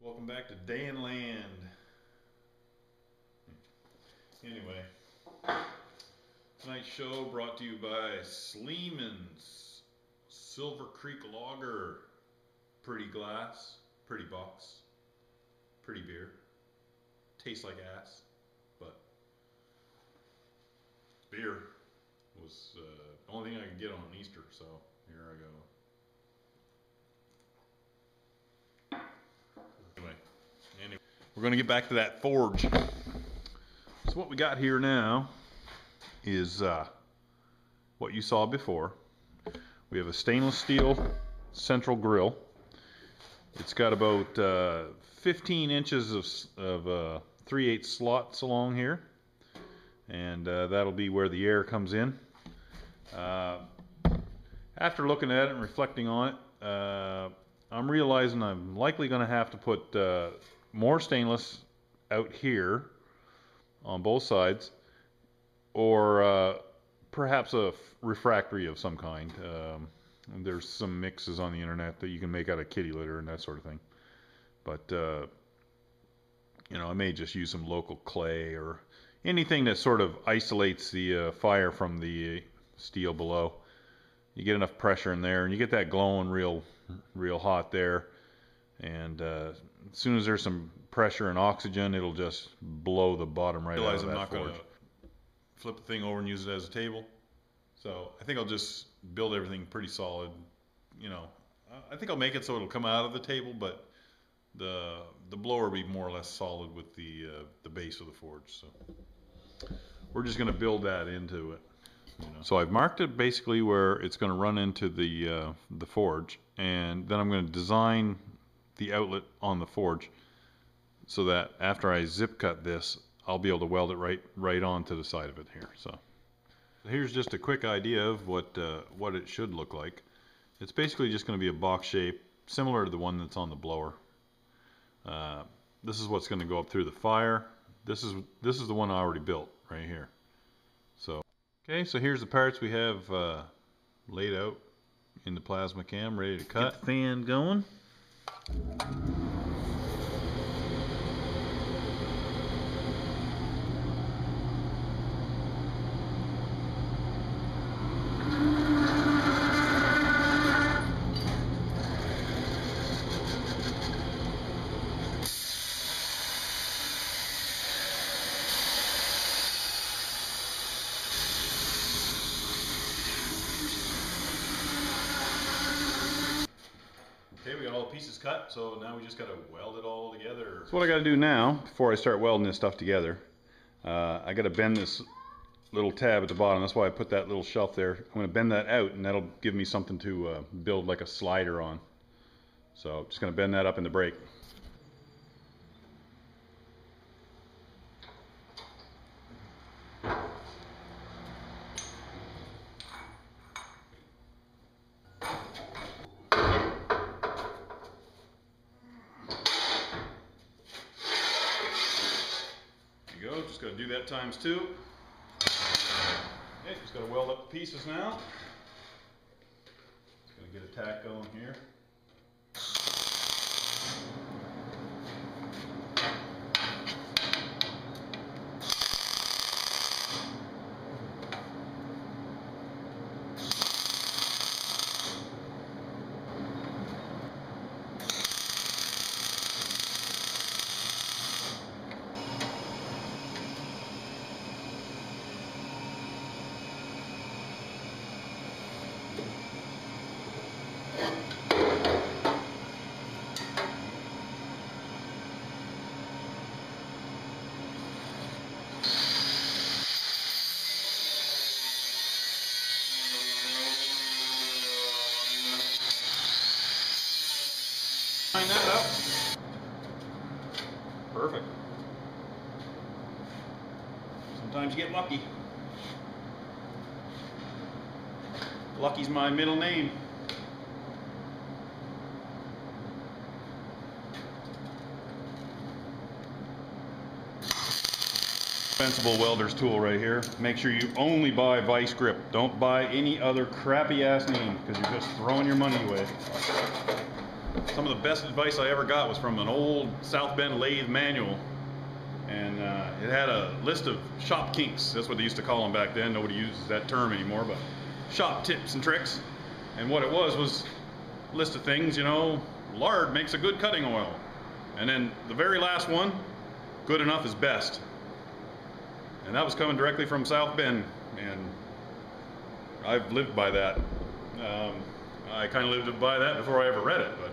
Welcome back to Day in Land. Anyway, tonight's show brought to you by Sleeman's Silver Creek Lager. Pretty glass, pretty box, pretty beer. Tastes like ass, but beer was the only thing I could get on Easter, so here I go. Anyway, we're going to get back to that forge. So what we got here now is what you saw before. We have a stainless steel central grill. It's got about 15 inches of 3/8 slots along here, and that'll be where the air comes in. After looking at it and reflecting on it, I'm realizing I'm likely going to have to put more stainless out here on both sides, or perhaps a refractory of some kind. There's some mixes on the internet that you can make out of kitty litter and that sort of thing. But you know, I may just use some local clay or anything that sort of isolates the fire from the steel below. You get enough pressure in there, and you get that glowing real hot there. And as soon as there's some pressure and oxygen, it'll just blow the bottom right out of that forge. I'm not going to flip the thing over and use it as a table. So I think I'll just build everything pretty solid. You know, I think I'll make it so it'll come out of the table, but the blower will be more or less solid with the base of the forge. So we're just going to build that into it. You know. So I've marked it basically where it's going to run into the forge, and then I'm going to design the outlet on the forge so that after I zip cut this, I'll be able to weld it right onto the side of it here. So here's just a quick idea of what it should look like. It's basically just going to be a box shape similar to the one that's on the blower. This is what's going to go up through the fire. This is the one I already built right here. So okay, so here's the parts we have laid out in the plasma cam, ready to cut. Get the fan going. Okay, we got all the pieces cut, so now we just got to weld it all together. So what I got to do now, before I start welding this stuff together, I got to bend this little tab at the bottom. That's why I put that little shelf there. I'm going to bend that out, and that'll give me something to build like a slider on. So I'm just going to bend that up in the brake. Just got to do that times 2. Okay, just got to weld up the pieces now. Just going to get a tack going here. Line that up. Perfect. Sometimes you get lucky. Lucky's my middle name. Indispensable welder's tool right here. Make sure you only buy Vice Grip. Don't buy any other crappy ass name because you're just throwing your money away. Some of the best advice I ever got was from an old South Bend lathe manual, and it had a list of shop kinks. That's what they used to call them back then. Nobody uses that term anymore, but shop tips and tricks. And what it was a list of things, you know, lard makes a good cutting oil. And then the very last one, good enough is best. And that was coming directly from South Bend, and I've lived by that. I kind of lived by that before I ever read it, but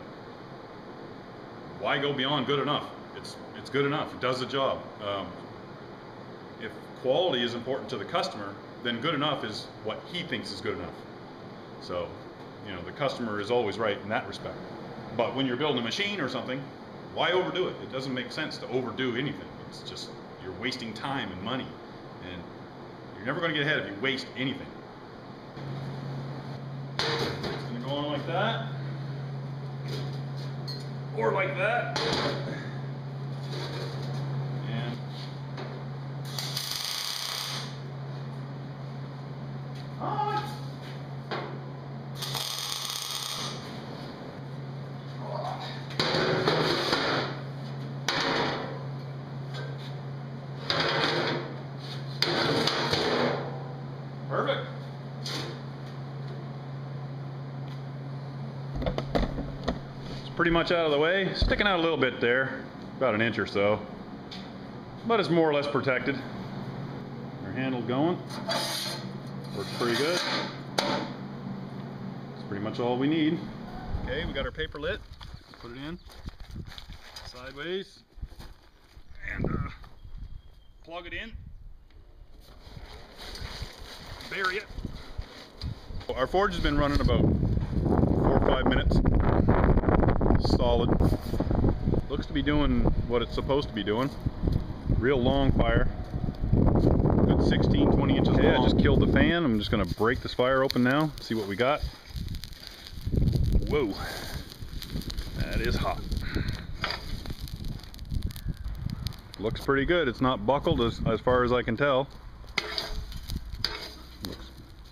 why go beyond good enough? It's good enough. It does the job. If quality is important to the customer, then good enough is what he thinks is good enough. So, you know, the customer is always right in that respect. But when you're building a machine or something, why overdo it? It doesn't make sense to overdo anything. It's just, you're wasting time and money, and you're never going to get ahead if you waste anything. It's going to go on like that, or like that, and perfect. It's pretty much out of the way. Sticking out a little bit there, about an inch or so, but it's more or less protected. Our handle going. Works pretty good. That's pretty much all we need. Okay, we got our paper lit. Put it in sideways and plug it in. Bury it. Our forge has been running about 4 or 5 minutes. Solid. Looks to be doing what it's supposed to be doing. Real long fire. Good 16, 20 inches long. I just killed the fan. I'm just going to break this fire open now. See what we got. Whoa. That is hot. Looks pretty good. It's not buckled as far as I can tell.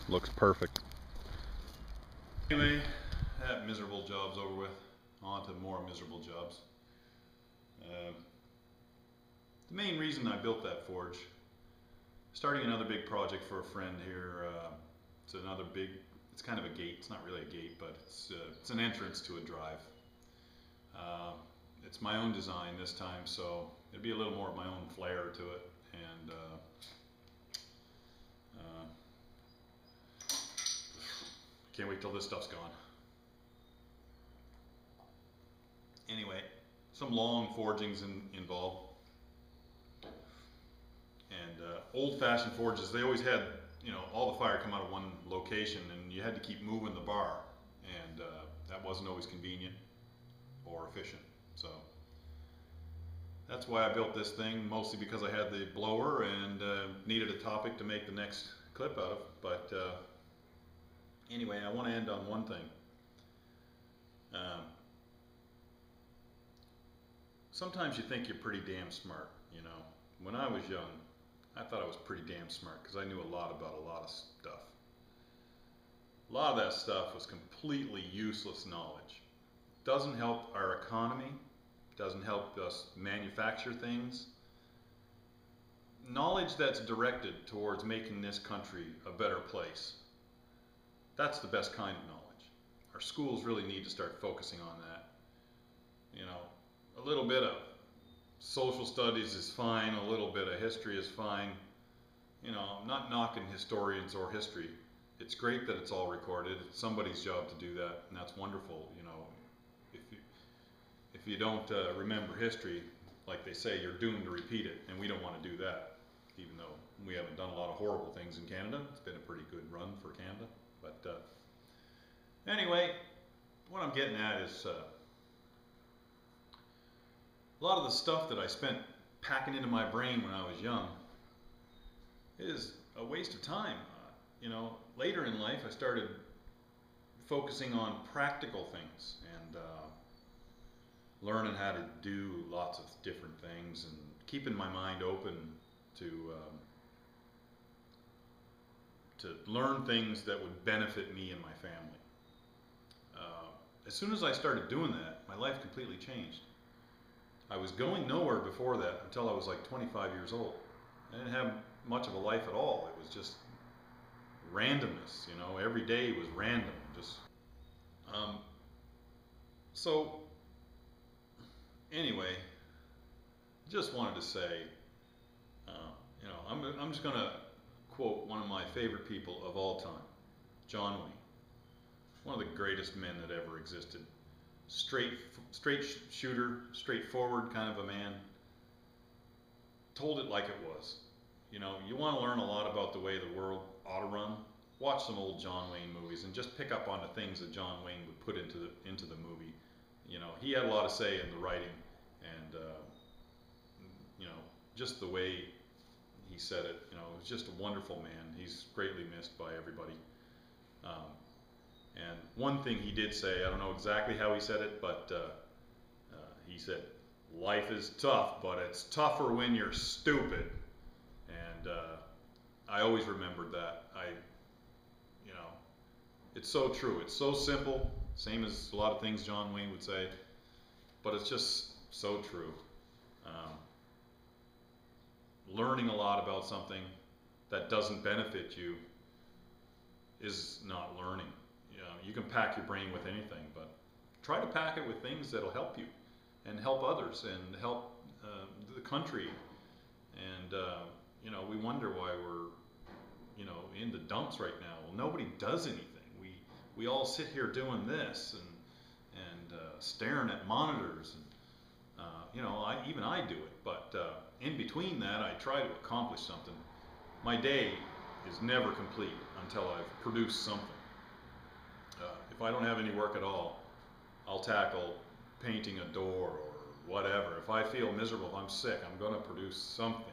Looks perfect. Anyway, that miserable job's over with. On to more miserable jobs. The main reason I built that forge, starting another big project for a friend here. It's another big, it's kind of a gate. It's not really a gate, but it's an entrance to a drive. It's my own design this time, so it'd be a little more of my own flair to it. And can't wait till this stuff's gone. Anyway, some long forgings involved. And old-fashioned forges, they always had, you know, all the fire come out of one location, and you had to keep moving the bar, and that wasn't always convenient or efficient. So that's why I built this thing, mostly because I had the blower and needed a topic to make the next clip out of. But anyway, I want to end on one thing. Sometimes you think you're pretty damn smart, you know. When I was young, I thought I was pretty damn smart because I knew a lot about a lot of stuff. A lot of that stuff was completely useless knowledge. Doesn't help our economy, doesn't help us manufacture things. Knowledge that's directed towards making this country a better place. That's the best kind of knowledge. Our schools really need to start focusing on that. You know, a little bit of social studies is fine, a little bit of history is fine. You know, I'm not knocking historians or history. It's great that it's all recorded. It's somebody's job to do that, and that's wonderful. You know, if you don't remember history, like they say, you're doomed to repeat it, and we don't want to do that. Even though we haven't done a lot of horrible things in Canada, it's been a pretty good run for Canada. But anyway, what I'm getting at is a lot of the stuff that I spent packing into my brain when I was young is a waste of time. You know, later in life I started focusing on practical things and learning how to do lots of different things and keeping my mind open to learn things that would benefit me and my family. as soon as I started doing that, my life completely changed. I was going nowhere before that until I was like 25 years old. I didn't have much of a life at all. It was just randomness, you know. Every day was random. Just um, so anyway, just wanted to say, you know, I'm just gonna quote one of my favorite people of all time, John Wayne, one of the greatest men that ever existed. Straight shooter, straightforward kind of a man. Told it like it was. You know, you want to learn a lot about the way the world ought to run. Watch some old John Wayne movies and just pick up on the things that John Wayne would put into the movie. You know, he had a lot of say in the writing, and you know, just the way he said it. You know, it was just a wonderful man. He's greatly missed by everybody. Um, and one thing he did say, I don't know exactly how he said it, but he said, "Life is tough, but it's tougher when you're stupid." And I always remembered that. You know, it's so true. It's so simple, same as a lot of things John Wayne would say, but it's just so true. Um, Learning a lot about something that doesn't benefit you is not learning. You know, you can pack your brain with anything, but try to pack it with things that'll help you and help others and help the country. And you know, we wonder why we're, you know, in the dumps right now. Well, nobody does anything. We all sit here doing this and staring at monitors, and you know, even I do it. But in between that, I try to accomplish something. My day is never complete until I've produced something. If I don't have any work at all, I'll tackle painting a door or whatever. If I feel miserable, if I'm sick, I'm going to produce something.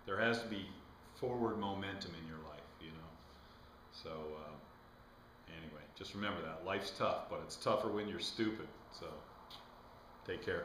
There has to be forward momentum in your life, you know. So anyway, just remember that life's tough, but it's tougher when you're stupid. So take care.